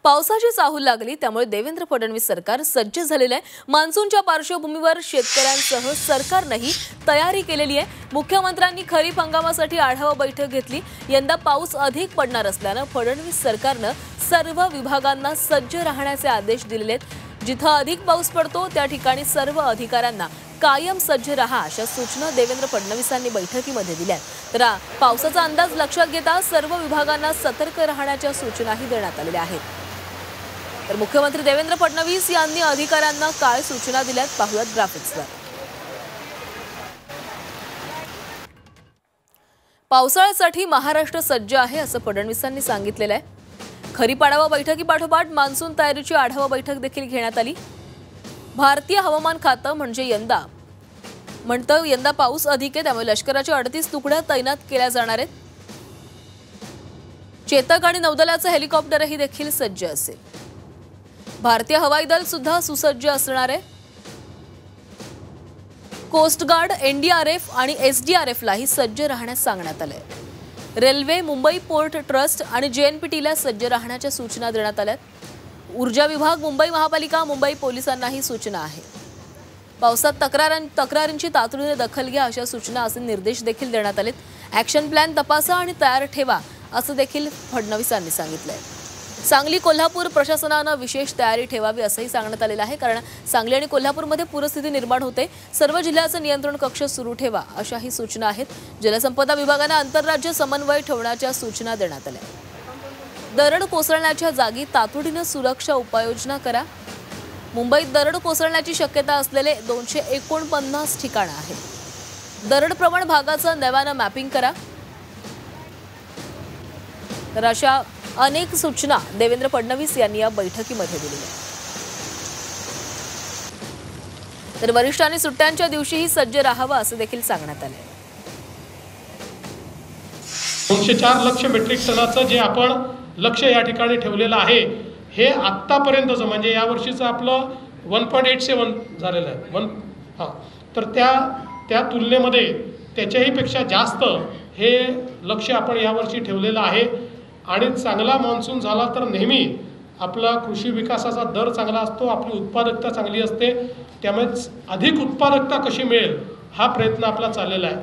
पावसाची चाहूल लागली त्यामुळे देवेंद्र फडणवीस सरकार सज्ज झालेले आहे। मान्सूनच्या पार्श्वभूमीवर शेतकऱ्यांसह सरकारनेही तयारी केलेली आहे। मुख्यमंत्र्यांनी खरीप हंगामासाठी आढावा बैठक घेतली। यंदा पाऊस अधिक पडणार असल्याने फडणवीस सरकारने सर्व विभागांना सज्ज राहण्याचे आदेश दिलेले आहेत। जिथे अधिक पाऊस पडतो त्या ठिकाणी सर्व अधिकाऱ्यांना कायम सज्ज रहा अशा सूचना देवेंद्र फडणवीसांनी बैठकीमध्ये दिल्या। तर पावसाचा अंदाज लक्षात घेता सर्व विभागांना सतर्क राहण्याच्या सूचनाही देण्यात आलेल्या आहेत। तर मुख्यमंत्री देवेंद्र फडणवीस यांनी अधिकाऱ्यांना काय सूचना दिल्यात पाहूयात ग्राफिक्सवर। पावसाळ्यासाठी महाराष्ट्र सज्ज आहे असं फडणवीसांनी सांगितलेलं आहे। खरीप आढावा बैठकीपाठोपाठ मान्सून तयारीची आढावा बैठक देखील घेण्यात आली। भारतीय हवामान खातं म्हणतं यंदा पाऊस अधिक आहे त्यामुळे लष्कराच्या 38 तुकड्या तैनात केल्या जाणार आहेत। चेतक आणि नौदलाचं हेलिकॉप्टरही देखील सज्ज असेल। भारतीय हवाई दल सुद्धा सुसज्ज असणार आहे। कोस्ट गार्ड, एनडीआरएफ आणि एसडीआरएफलाही सज्ज राहण्यास सांगण्यात आलंय। रेल्वे, मुंबई पोर्ट ट्रस्ट आणि जेएनपीटीला सज्ज राहण्याच्या सूचना देण्यात आल्या। ऊर्जा विभाग, मुंबई महापालिका, मुंबई पोलिसांनाही सूचना आहे। पावसात तक्रारींची तातडीने दखल घ्या अशा सूचना असे निर्देश देखील देण्यात आलेत। ॲक्शन प्लॅन तपासा आणि तयार ठेवा असं देखील फडणवीसांनी सांगितलंय। सांगली, कोल्हापूर प्रशासनाने विशेष तयारी ठेवावी असंही सांगण्यात आलेलं आहे, कारण सांगली आणि कोल्हापूरमध्ये पूरस्थिती निर्माण होते। सर्व जिल्ह्याचे नियंत्रण कक्ष सुरू ठेवा अशाही सूचना आहेत। जलसंपदा विभागाने आंतरराज्य समन्वय ठेवण्याच्या सूचना देण्यात आल्या। दरड कोसळण्याच्या जागी तातडीने सुरक्षा उपाययोजना करा। मुंबईत दरड कोसळण्याची शक्यता असलेले 249 ठिकाणं आहेत। दरड प्रवण भागाचं नव्यानं मॅपिंग करा। तर अशा अनेक सूचना देवेंद्र फडणवीस यांनी या बैठकीमध्ये दिल्या। तर वरिष्ठांनी सुट्ट्यांच्या दिवशीही सज्ज राहावं असं देखील सांगण्यात आलं। 204 लाख मेट्रिक टनाचं जे आपण लक्ष्य या ठिकाणी ठेवलेलं आहे, हे आत्तापर्यंतचं म्हणजे या वर्षीचं आपलं 1.87 झालेलं आहे। तर त्या तुलनेमध्ये त्याच्याही पेक्षा जास्त हे लक्ष्य आपण यावर्षी ठेवलेलं आहे। आणि चांगला मान्सून झाला तर नेहमी आपला कृषी विकासाचा दर चांगला असतो, आपली उत्पादकता चांगली असते। त्यामुळे अधिक उत्पादकता कशी मिळेल हा प्रयत्न आपला चाललेला आहे।